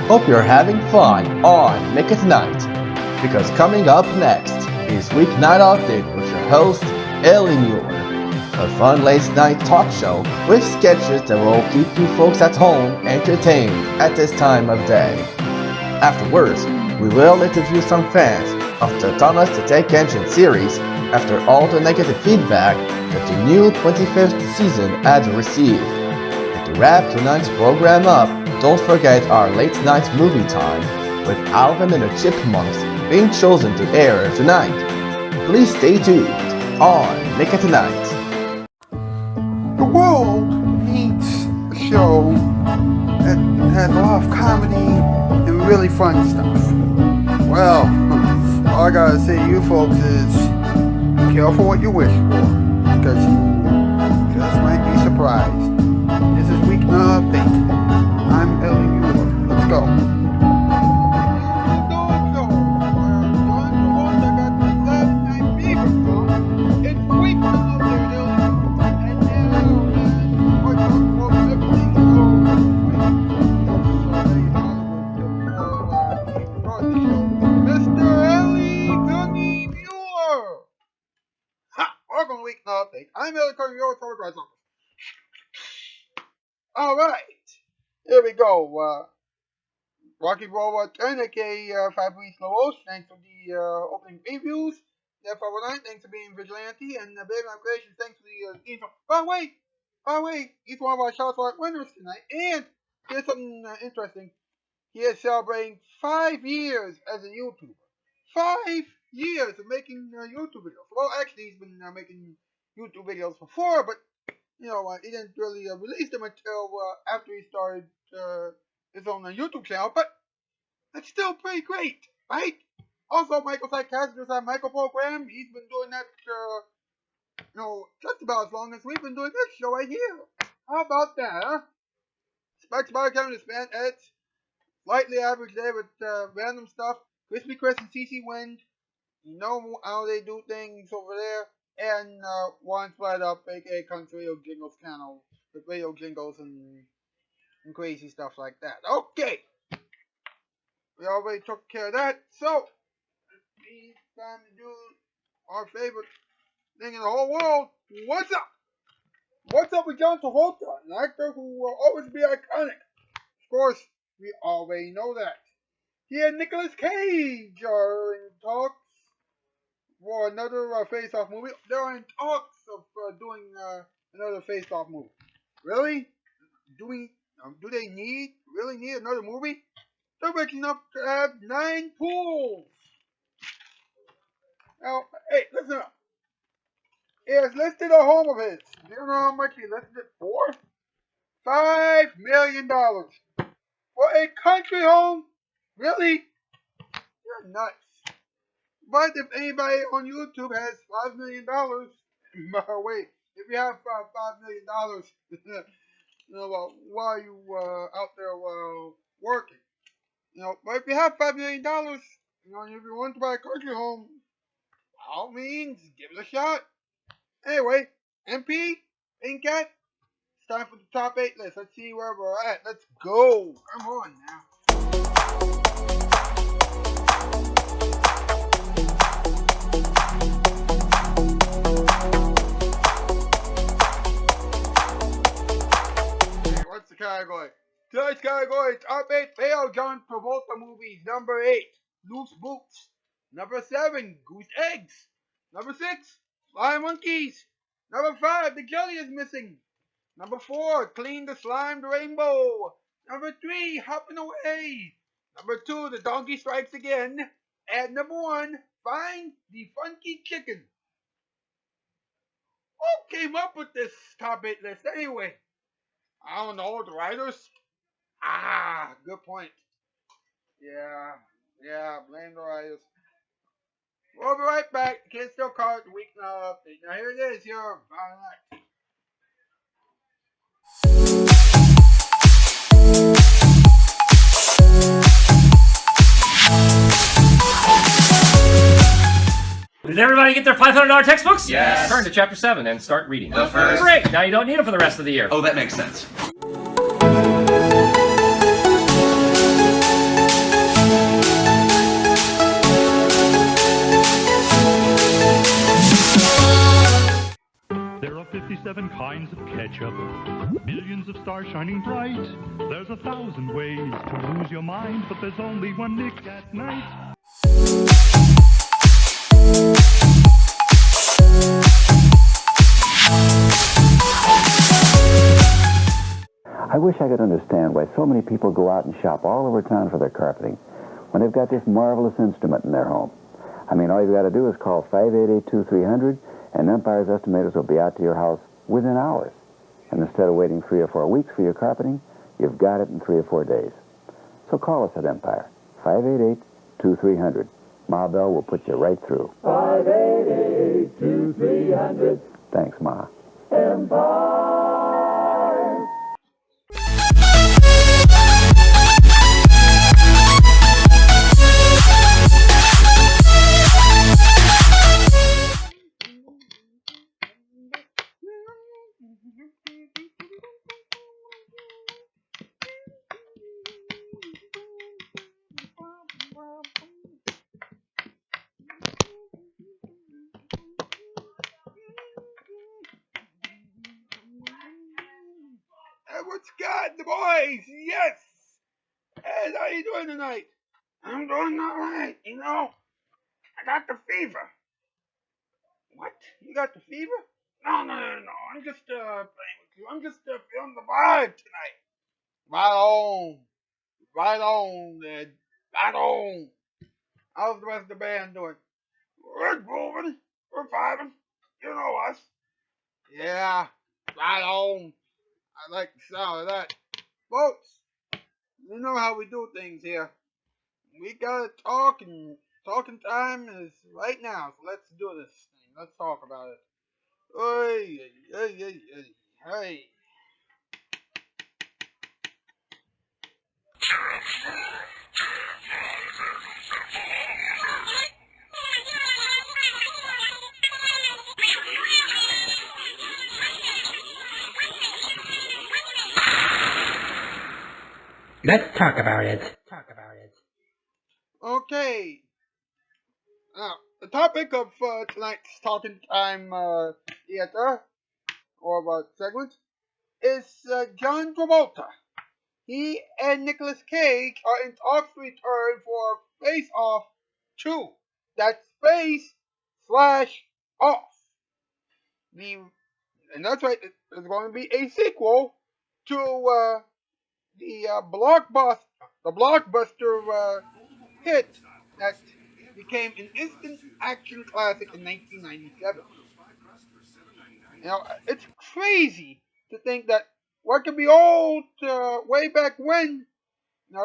Hope you're having fun on Make It Night, because coming up next is Weeknight Update with your host, Ellie Muller, a fun late-night talk show with sketches that will keep you folks at home entertained at this time of day. Afterwards, we will interview some fans of the Thomas the Tank Engine series after all the negative feedback that the new 25th season had received. And to wrap tonight's program up, don't forget our late night movie time with Alvin and the Chipmunks being chosen to air tonight. Please stay tuned on Make It Tonight. The world needs a show that has a lot of comedy and really fun stuff. Well, all I gotta say to you folks is be careful what you wish for, because you just might be surprised. This is Weeknight Update. I'm Ellie Muller. Let's go. Welcome to Weeknight Update. I'm Ellie Muller. All right. Here we go. Rocky Roll Tourniquet, Fabrice Laroche, thanks for the opening previews. Therefore, thanks for being vigilante, and Big on Creation, thanks for the theme song. By the way, he's one of our Shoutout Spotlight winners tonight. And here's something interesting. He is celebrating 5 years as a YouTuber. 5 years of making YouTube videos. Well, actually, he's been making YouTube videos before, but he didn't really release them until after he started his own YouTube channel, but that's still pretty great, right? Also, Michael Psychiatrist on Michael Program, he's been doing that, just about as long as we've been doing this show right here. How about that, huh? Specs by Kevin is fan edits, slightly average there with random stuff. Crispy Chris and CC Wind, you know how they do things over there. And One Split Up, aka Country Radio Jingles channel, with radio jingles and crazy stuff like that. Okay, we already took care of that, so it's time to do our favorite thing in the whole world. What's up? What's up with John Travolta, an actor who will always be iconic? Of course, we already know that. He and Nicolas Cage are in talks for another face-off movie. They're in talks of doing another face-off movie. Really? Do they really need another movie? They're rich enough to have 9 pools. Now, hey, listen up. He has listed a home of his. You know how much he listed it for? $5 million. For a country home? Really? You're nuts. But if anybody on YouTube has $5 million, wait, if you have $5 million, why are you out there working? But if you have $5 million, if you want to buy a country home, by all means, give it a shot. Anyway, MP, Incat, it's time for the top 8 list. Let's see where we're at. Let's go. Come on now. What's the category? Tonight's category is top 8 failed John Travolta movies. Number 8, Loose Boots. Number 7, Goose Eggs. Number 6, Flying Monkeys. Number 5, The Jelly is Missing. Number 4, Clean the Slimed Rainbow. Number 3, Hopping Away. Number 2, The Donkey Strikes Again. And number 1, Find the Funky Chicken. Who came up with this top 8 list anyway? I don't know, the writers? Good point. Yeah, blame the writers. We'll be right back. You can still call it the Weeknight Update. Now here it is, here, Friday night. Did everybody get their $500 textbooks? Yes. Turn to chapter 7 and start reading. The first. Great. Now you don't need them for the rest of the year. Oh, that makes sense. 57 kinds of ketchup, millions of stars shining bright. There's 1,000 ways to lose your mind, but there's only one Nick at Night. I wish I could understand why so many people go out and shop all over town for their carpeting when they've got this marvelous instrument in their home. I mean, all you've got to do is call 588-2300, and Empire's estimators will be out to your house within hours. And instead of waiting 3 or 4 weeks for your carpeting, you've got it in 3 or 4 days. So call us at Empire, 588-2300. Ma Bell will put you right through. 588-2300. Thanks, Ma. Empire! What's got the boys? Yes! Ed, how you doing tonight? I'm doing alright, you know. I got the fever. What? You got the fever? No. I'm just playing with you. I'm just feeling the vibe tonight. Right on, Ed. Right on. How's the rest of the band doing? We're grooving. We're vibing. You know us. Yeah, right on. I like the sound of that. Folks, you know how we do things here. We gotta talk, and talking time is right now. So let's do this thing. Let's talk about it. Hey. Let's talk about it. Okay. Now, the topic of tonight's talking time theater or segment is John Travolta. He and Nicolas Cage are in talks to return for Face Off 2. That's Face slash Off. And that's right, there's going to be a sequel to the blockbuster hit that became an instant action classic in 1997. You know, it's crazy to think that what can be old way back when,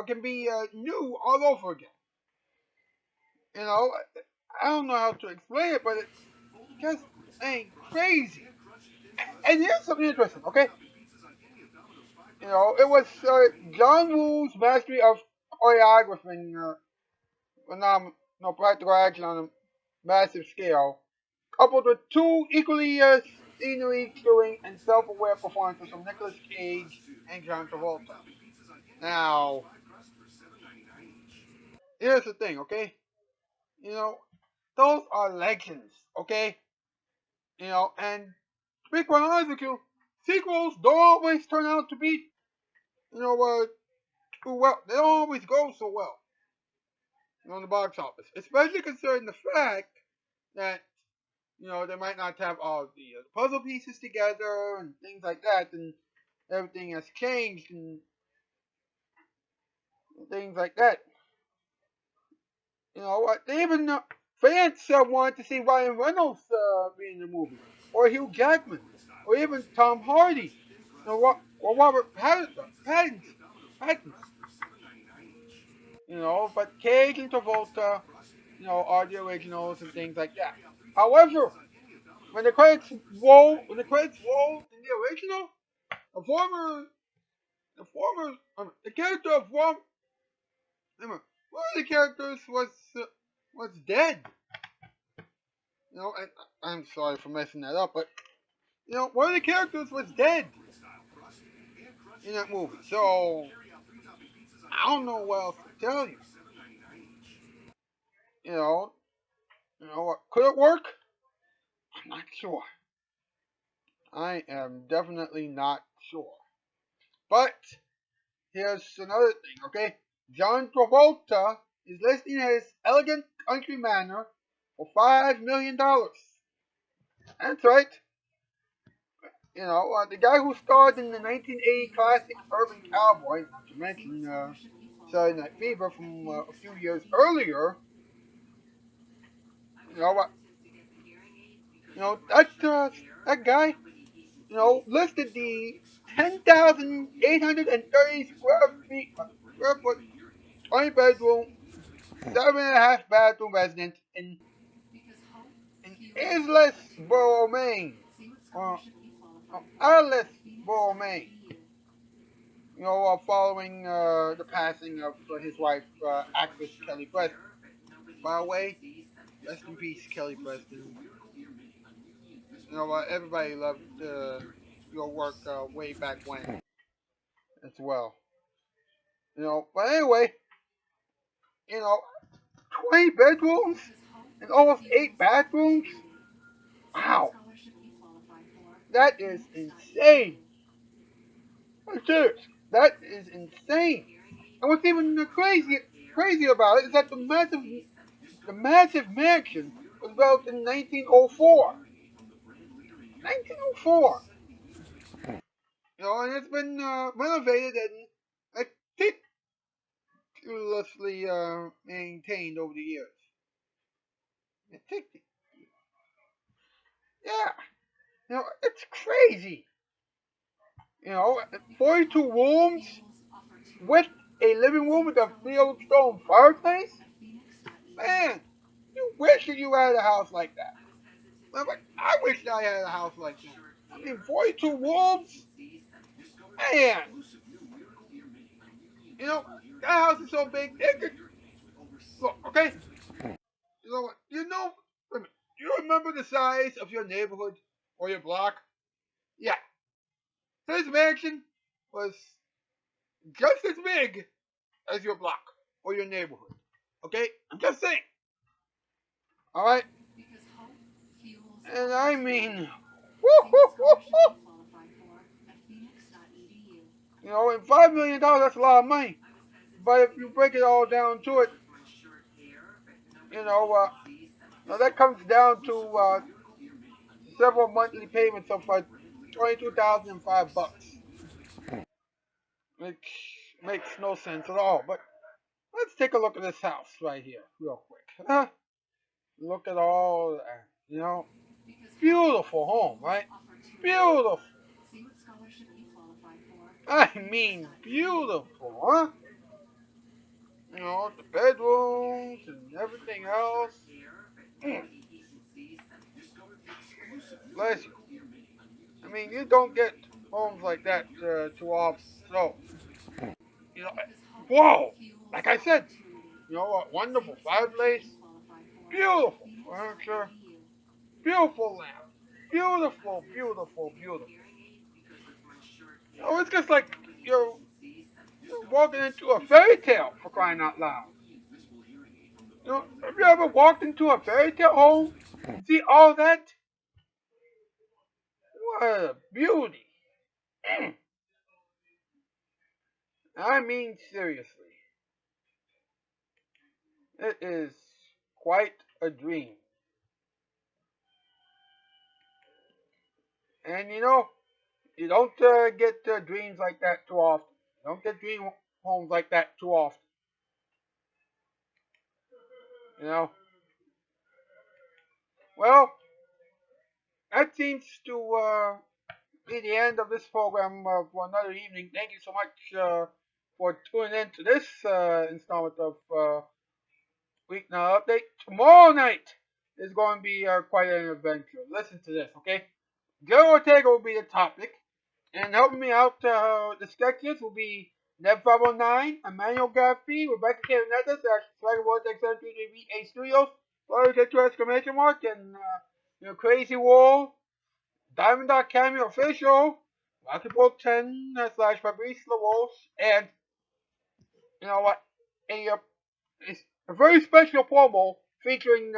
can be new all over again. You know, I don't know how to explain it, but it's just ain't crazy. And here's something interesting, okay? You know, it was John Woo's mastery of choreography, phenomenal, practical action on a massive scale, coupled with two equally scenery-killing and self-aware performances from Nicolas Cage and John Travolta. Now, here's the thing, okay? You know, those are legends, okay? You know, and to be quite honest with you, sequels don't always turn out to be, too well. They don't always go so well, in the box office. Especially considering the fact that, they might not have all the puzzle pieces together and things like that, and everything has changed and things like that. You know what? They even fans wanted to see Ryan Reynolds be in the movie, or Hugh Jackman, or even Tom Hardy. Or Robert Pattinson. But Cage and Travolta, are the originals and things like that. However, when the credits roll in the original, the character of one of the characters was dead. And I'm sorry for messing that up, but one of the characters was dead in that movie. So I don't know what else to tell you. What could it work? I'm not sure. I am definitely not sure. But here's another thing, okay? John Travolta is listing his elegant country manor for $5 million. That's right. The guy who starred in the 1980 classic Urban Cowboy, not to mention Saturday Night Fever from a few years earlier. You know what? That guy, listed the 10,830 square foot, 20 bedroom, 7.5 bathroom residence in Isles Borough, Maine, or Isles Borough, Maine. Following the passing of his wife, actress Kelly Preston. By the way, rest in peace, Kelly Preston. Everybody loved your work way back when as well. But anyway, you know, 20 bedrooms and almost 8 bathrooms. Wow, that is insane. I'm serious. That is insane. And what's even crazy about it is that the massive mansion was built in 1904. 1904. And it's been renovated and meticulously maintained over the years. Yeah. It's crazy. 42 rooms with a living room with a fieldstone fireplace. Man, you wish that you had a house like that. I wish I had a house like that. I mean, 42 rooms? Man. That house is so big, it could... Look, okay? You know what? Wait a minute. Do you remember the size of your neighborhood or your block? Yeah. This mansion was just as big as your block or your neighborhood. Okay? I'm just saying. Alright? And I mean... And $5 million, that's a lot of money. But if you break it all down to it, that comes down to several monthly payments of $22,005, which makes no sense at all. But let's take a look at this house right here, real quick. Look at all that, beautiful home, right? Beautiful. I mean, beautiful, huh? The bedrooms and everything else. Bless you. I mean, you don't get homes like that too often. So, whoa! Like I said, a wonderful fireplace, beautiful furniture, beautiful lamp, beautiful, beautiful, beautiful. It's just like you're walking into a fairy tale, for crying out loud. Have you ever walked into a fairy tale home? See all that? What a beauty. I mean, seriously. It is quite a dream. And you don't get dreams like that too often. You don't get dream homes like that too often. Well, that seems to be the end of this program for another evening. Thank you so much for tuning in to this installment of Weeknight Update. Tomorrow night is going to be quite an adventure. Listen to this, okay? Joe Ortega will be the topic. And helping me out, the sketches will be Neb509, Emmanuel Gaffey, Rebecca K. Netas, Swagger Vortex 733VA Studios, Florida Get Your exclamation mark, and Crazy Wall, Diamond Dot Cameo Official, Rocky Bolt 10 / Fabrice LaWalsh, and a very special promo featuring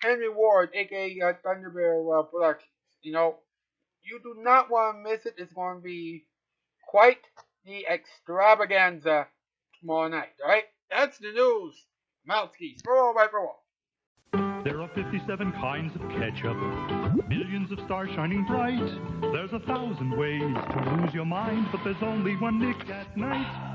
Henry Ward, aka Thunder Bear Productions. You do not want to miss it. It's going to be quite the extravaganza tomorrow night, alright? That's the news. Malski, throw all right for all. There are 57 kinds of ketchup, millions of stars shining bright. There's 1,000 ways to lose your mind, but there's only one Nick at Night.